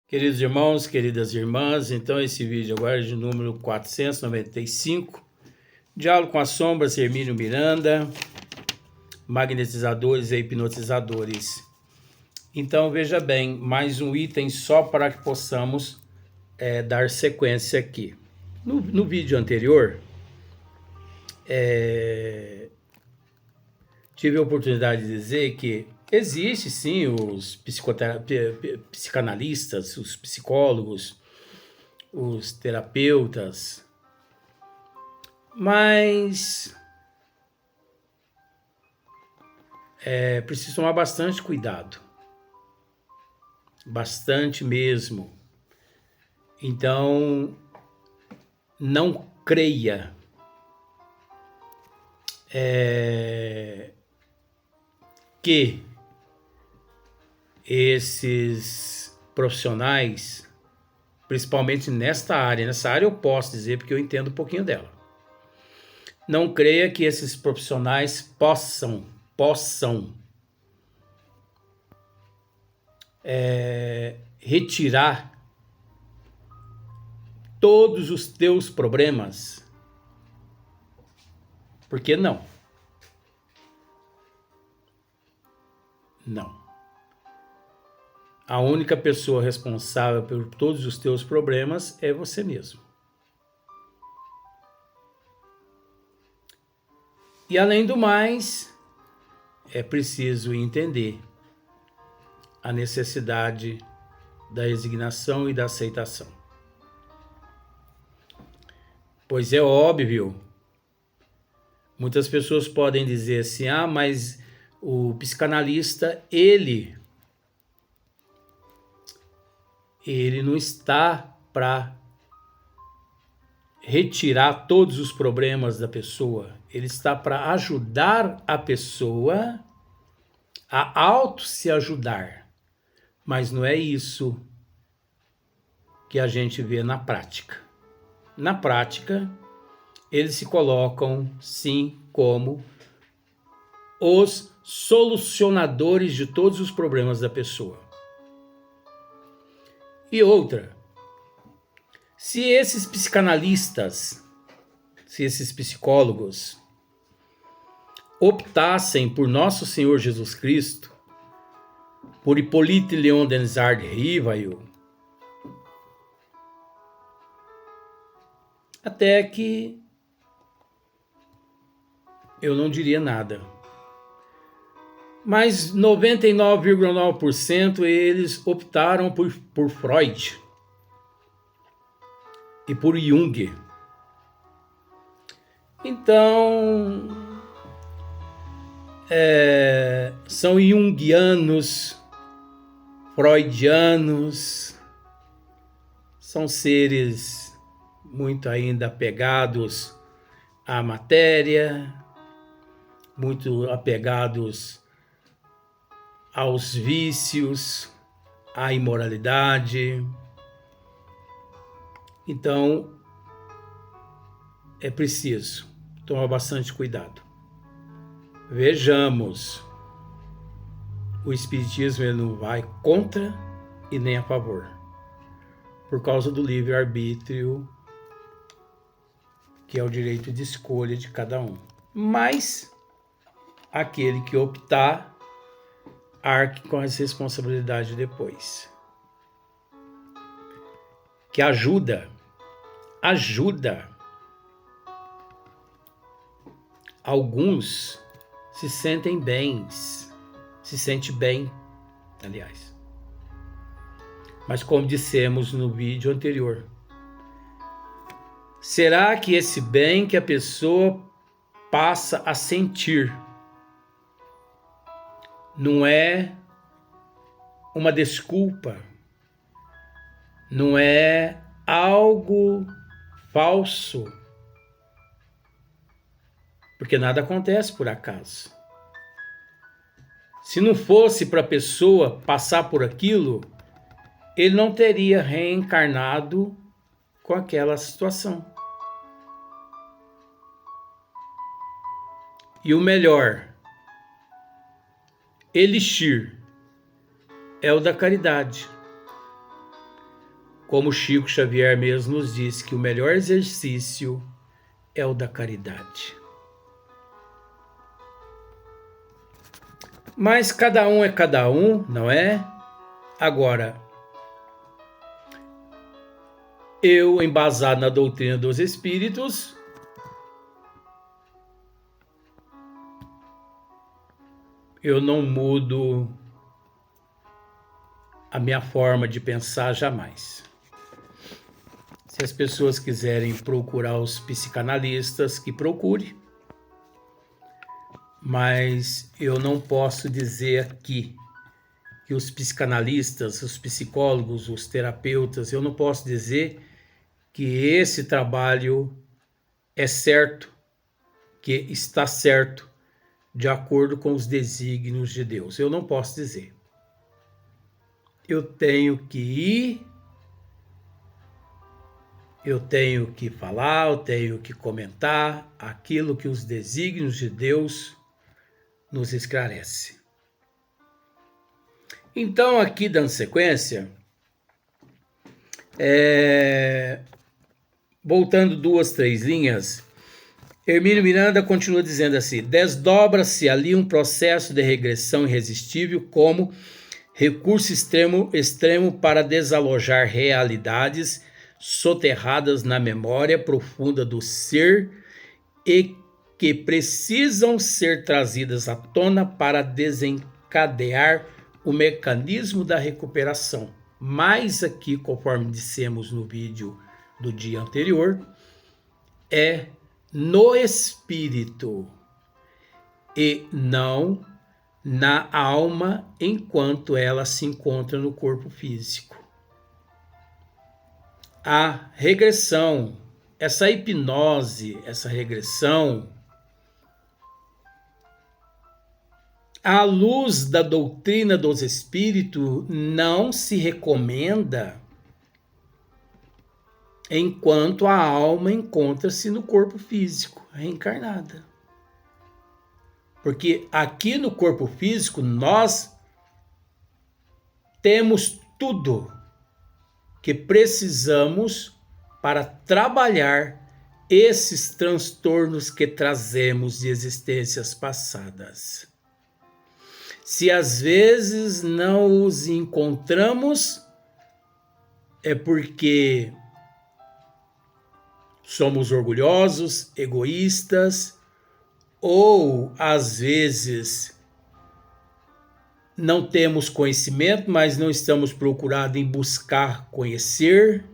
Queridos irmãos, queridas irmãs, então esse vídeo agora é de número 495, Diálogo com as Sombras, Hermínio Miranda, Magnetizadores e Hipnotizadores. Então veja bem, mais um item só para que possamos dar sequência aqui. No vídeo anterior, tive a oportunidade de dizer que existe sim os psicanalistas, os psicólogos, os terapeutas, mas é preciso tomar bastante cuidado, bastante mesmo. Então, não creia que esses profissionais, principalmente nessa área eu posso dizer porque eu entendo um pouquinho dela. Não creia que esses profissionais possam retirar todos os teus problemas. Porque não. Não. A única pessoa responsável por todos os teus problemas é você mesmo. E além do mais, é preciso entender a necessidade da resignação e da aceitação. Pois é óbvio, muitas pessoas podem dizer assim, mas o psicanalista, ele não está para retirar todos os problemas da pessoa, ele está para ajudar a pessoa a se ajudar. Mas não é isso que a gente vê na prática. Na prática, eles se colocam, sim, como os solucionadores de todos os problemas da pessoa. E outra, se esses psicanalistas, se esses psicólogos optassem por Nosso Senhor Jesus Cristo, por Hippolyte Léon Denis Rivail, até que eu não diria nada. Mas 99,9% eles optaram por Freud e por Jung. Então, são junguianos, freudianos, são seres muito ainda apegados à matéria, muito apegados aos vícios, à imoralidade. Então, é preciso tomar bastante cuidado. Vejamos, o Espiritismo ele não vai contra e nem a favor, por causa do livre-arbítrio, que é o direito de escolha de cada um. Mas, aquele que optar, arque com as responsabilidades depois. Que ajuda. Alguns se sentem bem, aliás. Mas como dissemos no vídeo anterior, será que esse bem que a pessoa passa a sentir não é uma desculpa, não é algo falso? Porque nada acontece por acaso. Se não fosse para a pessoa passar por aquilo, ele não teria reencarnado com aquela situação. E o melhor elixir é o da caridade. como Chico Xavier mesmo nos disse, que o melhor exercício é o da caridade. Mas cada um é cada um, não é? Agora, eu, embasado na doutrina dos espíritos, eu não mudo a minha forma de pensar jamais. Se as pessoas quiserem procurar os psicanalistas, que procure. Mas eu não posso dizer aqui que os psicanalistas, os psicólogos, os terapeutas, eu não posso dizer que esse trabalho é certo, que está certo, de acordo com os desígnios de Deus. Eu não posso dizer. Eu tenho que ir, eu tenho que falar, eu tenho que comentar aquilo que os desígnios de Deus nos esclarece. Então, aqui dando sequência, voltando 2, 3 linhas, Hermínio Miranda continua dizendo assim: desdobra-se ali um processo de regressão irresistível como recurso extremo para desalojar realidades soterradas na memória profunda do ser e que precisam ser trazidas à tona para desencadear o mecanismo da recuperação. Mas aqui, conforme dissemos no vídeo do dia anterior, é no espírito e não na alma enquanto ela se encontra no corpo físico. A regressão, essa hipnose, essa regressão, à luz da doutrina dos espíritos, não se recomenda enquanto a alma encontra-se no corpo físico, reencarnada. Porque aqui no corpo físico nós temos tudo que precisamos para trabalhar esses transtornos que trazemos de existências passadas. Se às vezes não os encontramos, é porque somos orgulhosos, egoístas, ou às vezes não temos conhecimento, mas não estamos procurando em buscar conhecer,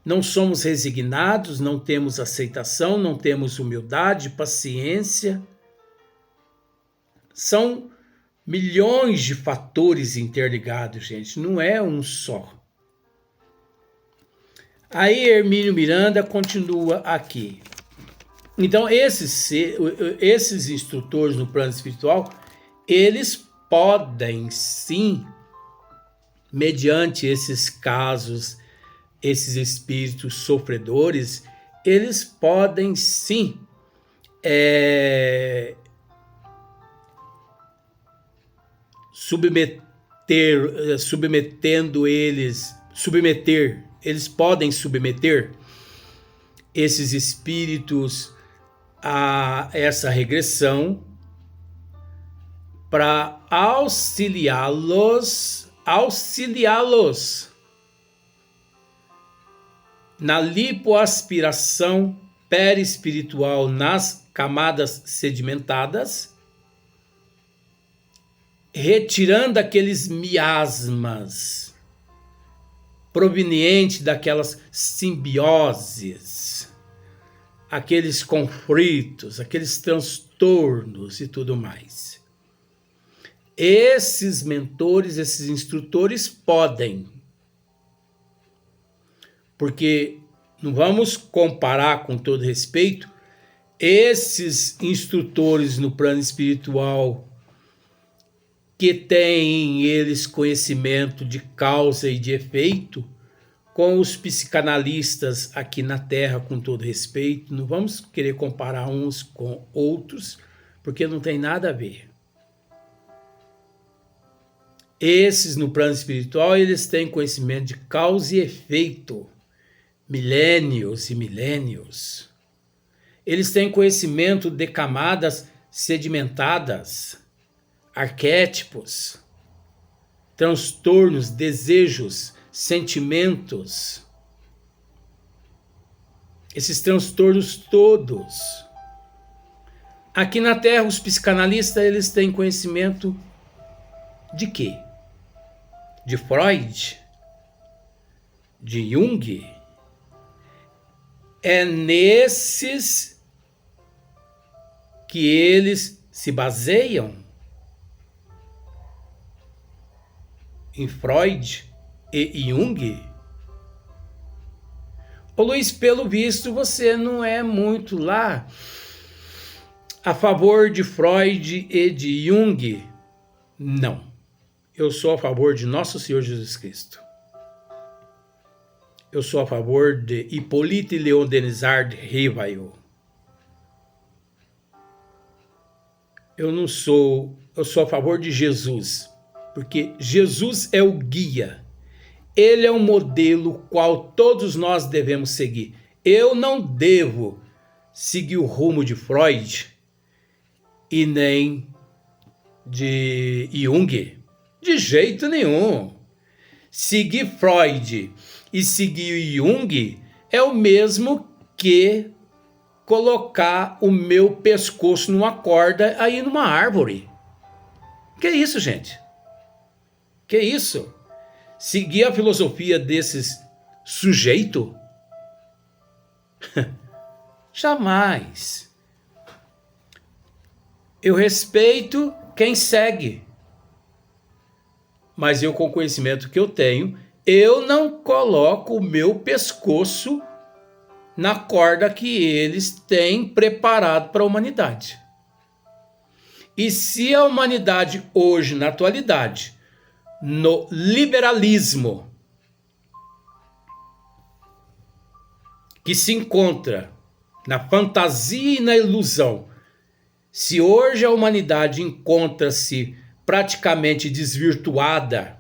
não somos resignados, não temos aceitação, não temos humildade, paciência. São milhões de fatores interligados, gente, não é um só. Aí Hermínio Miranda continua aqui. Então, esses instrutores no plano espiritual, eles podem sim, mediante esses casos, esses espíritos sofredores, eles podem sim eles podem submeter esses espíritos a essa regressão para auxiliá-los na lipoaspiração perispiritual nas camadas sedimentadas, retirando aqueles miasmas provenientes daquelas simbioses, aqueles conflitos, aqueles transtornos e tudo mais. Esses mentores, esses instrutores podem, porque não vamos comparar, com todo respeito, esses instrutores no plano espiritual que têm eles conhecimento de causa e de efeito com os psicanalistas aqui na Terra, com todo respeito. Não vamos querer comparar uns com outros, porque não tem nada a ver. Esses, no plano espiritual, eles têm conhecimento de causa e efeito, milênios e milênios. Eles têm conhecimento de camadas sedimentadas, arquétipos, transtornos, desejos, sentimentos. Esses transtornos todos. Aqui na Terra, os psicanalistas, eles têm conhecimento de quê? De Freud? De Jung? É nesses que eles se baseiam? Em Freud e Jung? Ô Luiz, pelo visto, você não é muito lá a favor de Freud e de Jung. Não. Eu sou a favor de Nosso Senhor Jesus Cristo. Eu sou a favor de Hippolyte Léon Denisard Rivail. Eu sou a favor de Jesus, porque Jesus é o guia. Ele é um modelo qual todos nós devemos seguir. Eu não devo seguir o rumo de Freud e nem de Jung. De jeito nenhum. Seguir Freud e seguir Jung é o mesmo que colocar o meu pescoço numa corda aí numa árvore. Que isso, gente? Que isso? Seguir a filosofia desses sujeitos? Jamais. Eu respeito quem segue. Mas eu, com o conhecimento que eu tenho, eu não coloco o meu pescoço na corda que eles têm preparado para a humanidade. E se a humanidade hoje, na atualidade, no liberalismo que se encontra na fantasia e na ilusão, se hoje a humanidade encontra-se praticamente desvirtuada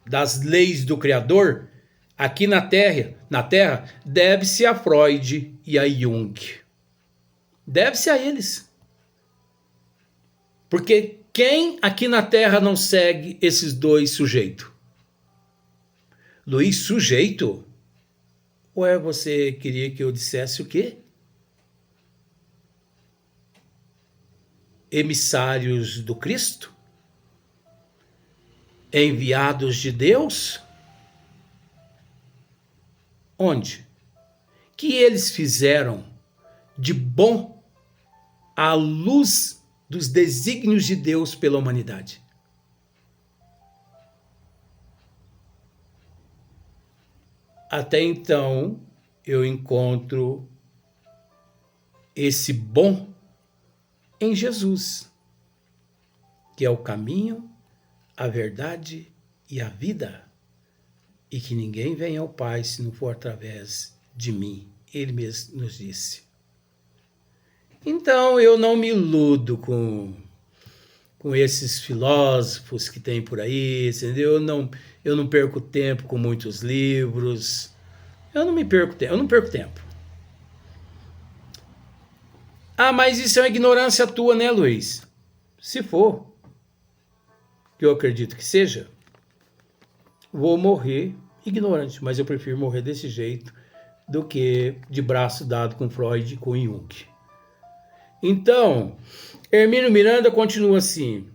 das leis do Criador, aqui na Terra, deve-se a Freud e a Jung. Deve-se a eles. Porque quem aqui na Terra não segue esses dois sujeitos? Luiz, sujeito? Ué, você queria que eu dissesse o quê? Emissários do Cristo? Enviados de Deus? Onde? Que eles fizeram de bom à luz dos desígnios de Deus pela humanidade? Até então, eu encontro esse bom em Jesus, que é o caminho, a verdade e a vida, e que ninguém vem ao Pai se não for através de mim. Ele mesmo nos disse. Então eu não me iludo com esses filósofos que tem por aí, entendeu? Eu não perco tempo com muitos livros. Eu não perco tempo. Ah, mas isso é uma ignorância tua, né, Luiz? Se for, que eu acredito que seja, vou morrer ignorante, mas eu prefiro morrer desse jeito do que de braço dado com Freud e com Jung. Então, Hermínio Miranda continua assim: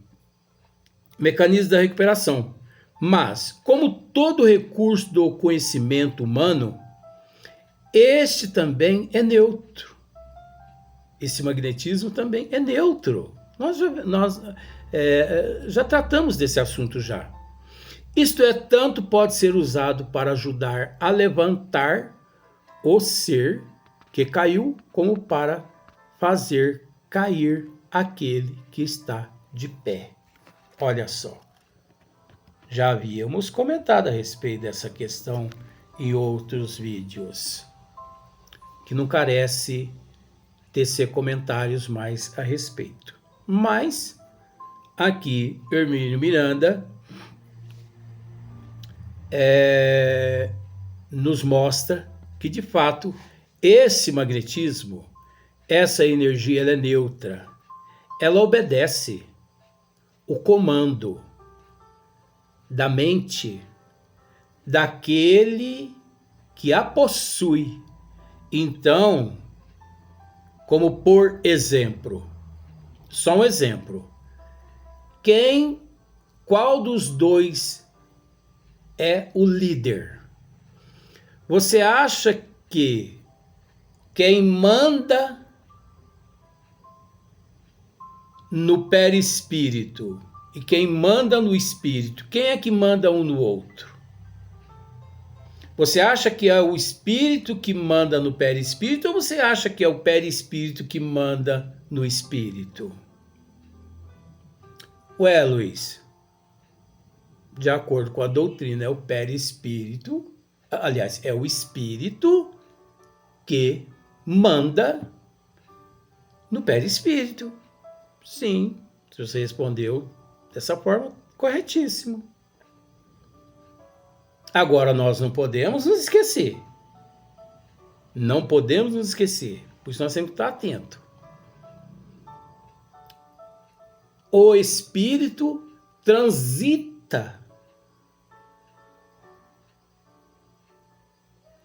mecanismo da recuperação. Mas, como todo recurso do conhecimento humano, este também é neutro. Esse magnetismo também é neutro. Nós já tratamos desse assunto já. Isto é, tanto pode ser usado para ajudar a levantar o ser que caiu, como para fazer cair aquele que está de pé. Olha só, já havíamos comentado a respeito dessa questão em outros vídeos, que não carece tecer comentários mais a respeito. Mas aqui Hermínio Miranda nos mostra que, de fato, esse magnetismo, essa energia, ela é neutra. Ela obedece o comando da mente daquele que a possui. Então, como por exemplo, só um exemplo, qual dos dois é o líder? Você acha que quem manda no perispírito e quem manda no espírito, quem é que manda um no outro? Você acha que é o espírito que manda no perispírito ou você acha que é o perispírito que manda no espírito? Ué, Luiz, de acordo com a doutrina, é o perispírito, aliás, é o espírito que manda no perispírito. Sim, se você respondeu dessa forma, corretíssimo. Agora, nós não podemos nos esquecer. Não podemos nos esquecer, por isso nós temos que estar atentos. O espírito transita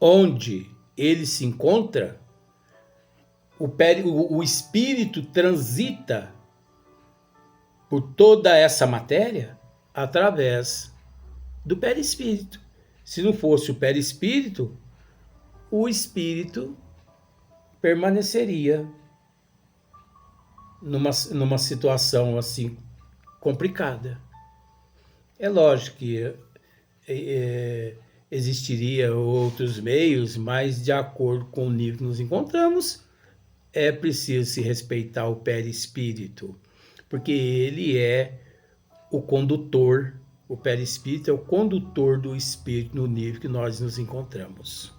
onde ele se encontra. O espírito transita por toda essa matéria através do perispírito. Se não fosse o perispírito, o espírito permaneceria numa situação assim complicada. É lógico que existiria outros meios, mas de acordo com o nível que nos encontramos, é preciso se respeitar o perispírito, porque ele é o condutor. O perispírito é o condutor do espírito no nível que nós nos encontramos.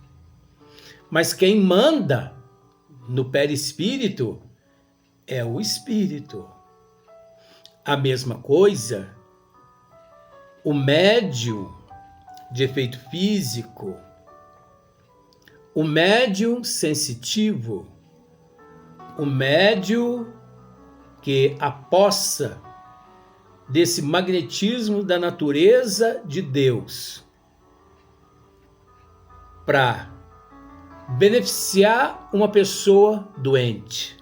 Mas quem manda no perispírito é o espírito. A mesma coisa, o médium de efeito físico, o médium sensitivo, o médium que apossa desse magnetismo da natureza de Deus para beneficiar uma pessoa doente.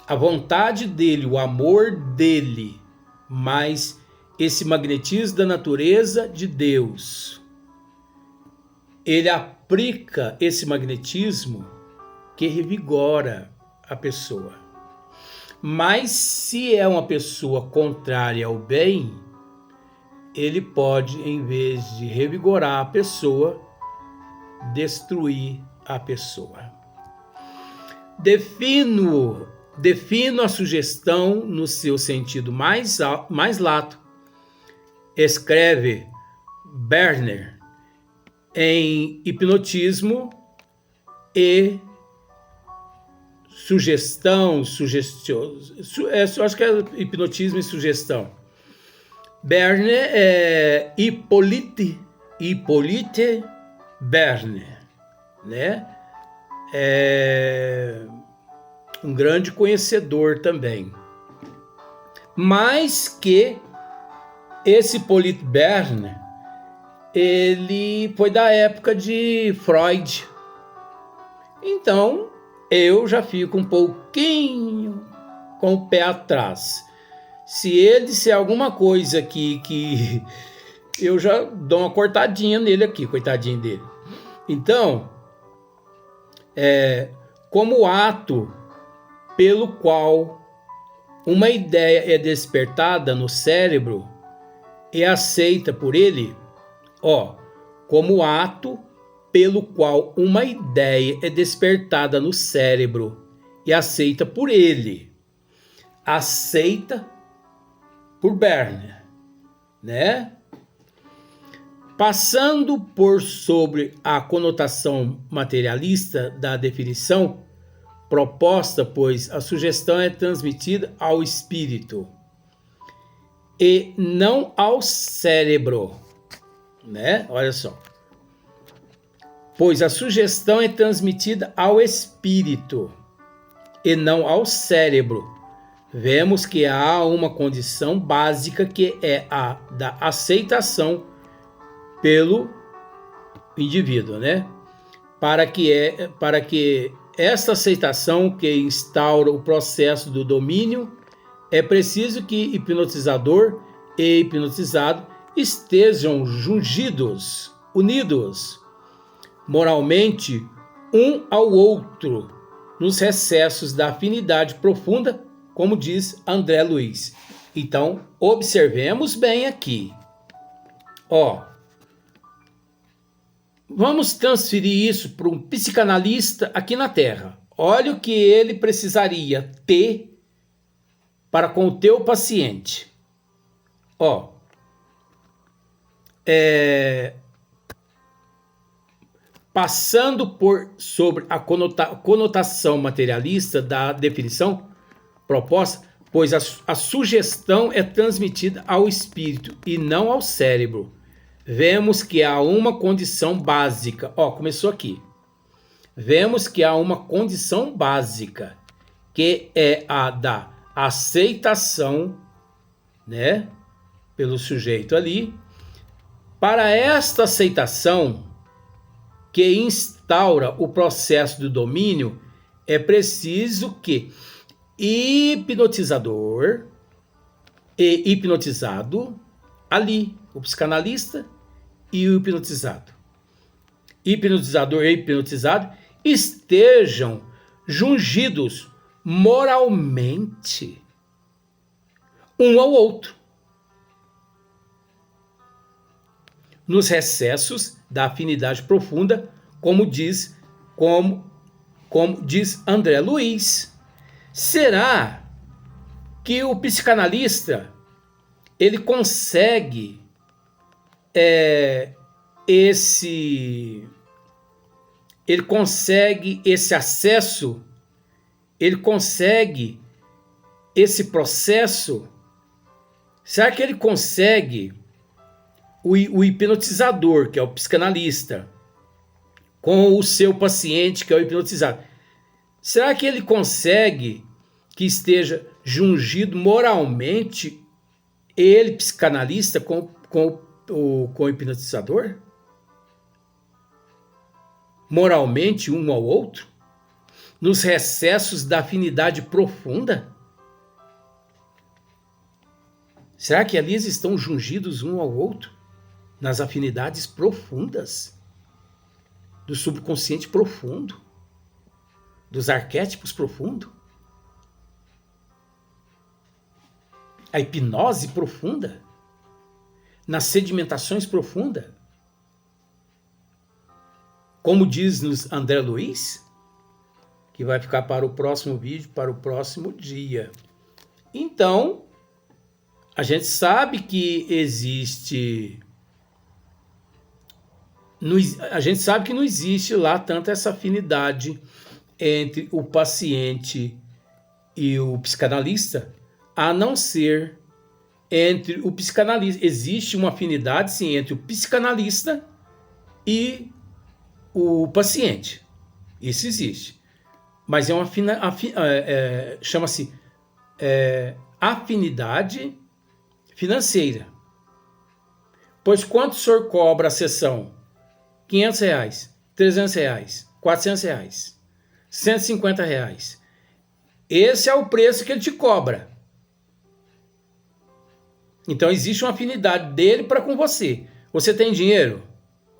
A vontade dele, o amor dele, mas esse magnetismo da natureza de Deus, ele aplica esse magnetismo que revigora a pessoa. Mas se é uma pessoa contrária ao bem, ele pode, em vez de revigorar a pessoa, destruir a pessoa. Defino a sugestão no seu sentido mais lato. Escreve Berner em Hipnotismo e Sugestão, acho que é hipnotismo e sugestão. Berner é Hippolyte Berner, né? É um grande conhecedor também. Mas que esse Hippolyte Berner, ele foi da época de Freud. Então, eu já fico um pouquinho com o pé atrás. Se ele disser alguma coisa aqui que eu já dou uma cortadinha nele aqui, coitadinho dele. Então, como ato pelo qual uma ideia é despertada no cérebro e aceita por ele, como ato pelo qual uma ideia é despertada no cérebro e aceita por ele, aceita por Berner, né? Passando por sobre a conotação materialista da definição proposta, pois a sugestão é transmitida ao espírito e não ao cérebro. né? Olha só. Pois a sugestão é transmitida ao espírito e não ao cérebro. Vemos que há uma condição básica que é a da aceitação pelo indivíduo, né? Para que esta aceitação que instaura o processo do domínio, é preciso que hipnotizador e hipnotizado estejam jungidos, unidos, moralmente, um ao outro, nos recessos da afinidade profunda, como diz André Luiz. Então, observemos bem aqui. Vamos transferir isso para um psicanalista aqui na Terra. Olha o que ele precisaria ter para com o teu paciente. Passando sobre a conotação materialista da definição proposta, pois a sugestão é transmitida ao espírito e não ao cérebro. Vemos que há uma condição básica. Começou aqui. Vemos que há uma condição básica, que é a da aceitação, né, pelo sujeito ali. Para esta aceitação, que instaura o processo do domínio, é preciso que hipnotizador e hipnotizado, ali, o psicanalista e o hipnotizado, hipnotizador e hipnotizado, estejam jungidos moralmente um ao outro, nos recessos da afinidade profunda, como diz André Luiz. Será que o psicanalista ele consegue esse acesso, ele consegue esse processo? Será que ele consegue o hipnotizador, que é o psicanalista, com o seu paciente, que é o hipnotizado? Será que ele consegue que esteja jungido moralmente ele, psicanalista, com o hipnotizador? Moralmente, um ao outro? Nos recessos da afinidade profunda? Será que ali eles estão jungidos um ao outro? Nas afinidades profundas? Do subconsciente profundo? Dos arquétipos profundos? A hipnose profunda? Nas sedimentações profundas? Como diz-nos André Luiz, que vai ficar para o próximo vídeo, para o próximo dia. Então, a gente sabe que não existe lá tanta essa afinidade entre o paciente e o psicanalista, a não ser entre o psicanalista. Existe uma afinidade, sim, entre o psicanalista e o paciente. Isso existe. Mas é uma chama-se afinidade financeira. Pois quanto o senhor cobra a sessão? R$500, R$300, R$400, R$150. Esse é o preço que ele te cobra. Então existe uma afinidade dele para com você. Você tem dinheiro?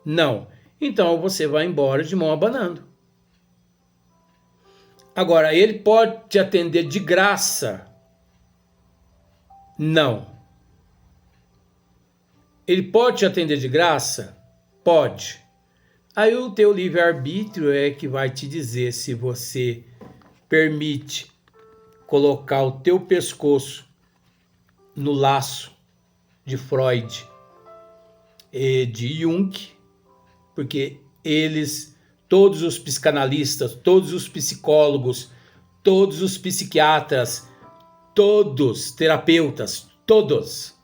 Não. Então você vai embora de mão abanando. Agora, ele pode te atender de graça? Não. Ele pode te atender de graça? Pode. Aí o teu livre-arbítrio é que vai te dizer se você permite colocar o teu pescoço no laço de Freud e de Jung, porque todos os psicanalistas, todos os psicólogos, todos os psiquiatras, todos terapeutas, todos,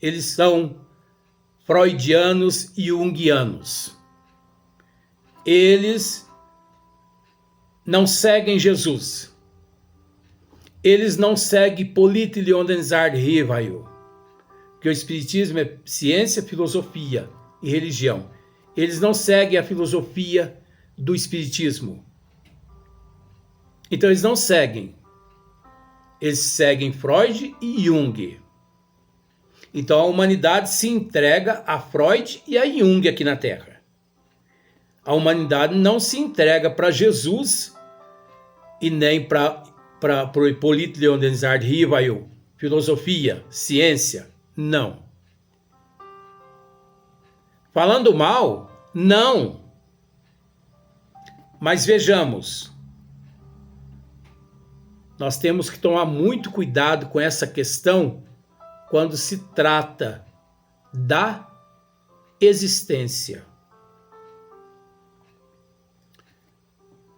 eles são freudianos e junguianos. Eles não seguem Jesus. Eles não seguem Polit Leondenzard Rivail, que o Espiritismo é ciência, filosofia e religião. Eles não seguem a filosofia do Espiritismo. Então eles não seguem. Eles seguem Freud e Jung. Então a humanidade se entrega a Freud e a Jung aqui na Terra. A humanidade não se entrega para Jesus e nem para o Hippolyte Leondenzard Rivail, filosofia, ciência, não. Falando mal, não. Mas vejamos, nós temos que tomar muito cuidado com essa questão quando se trata da existência.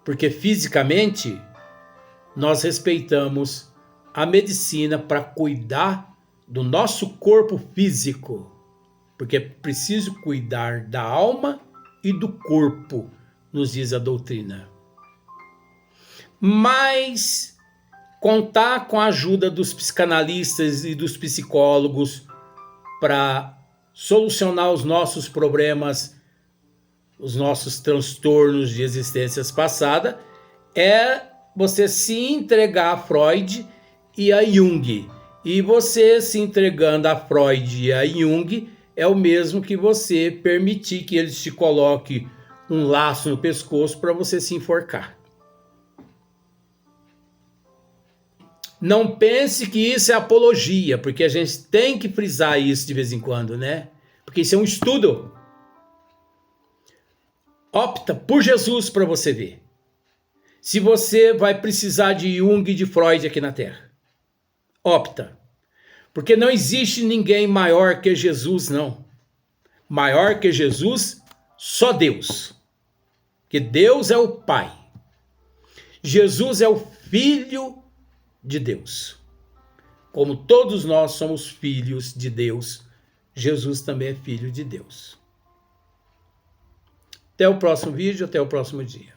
Porque fisicamente nós respeitamos a medicina para cuidar do nosso corpo físico, porque é preciso cuidar da alma e do corpo, nos diz a doutrina. Mas contar com a ajuda dos psicanalistas e dos psicólogos para solucionar os nossos problemas, os nossos transtornos de existências passadas, é você se entregar a Freud e a Jung. E você se entregando a Freud e a Jung é o mesmo que você permitir que eles te coloquem um laço no pescoço para você se enforcar. Não pense que isso é apologia, porque a gente tem que frisar isso de vez em quando, né? Porque isso é um estudo. Opta por Jesus para você ver se você vai precisar de Jung e de Freud aqui na Terra. Opta. Porque não existe ninguém maior que Jesus, não. Maior que Jesus, só Deus. Porque Deus é o Pai. Jesus é o Filho de Deus. Como todos nós somos filhos de Deus, Jesus também é filho de Deus. Até o próximo vídeo, até o próximo dia.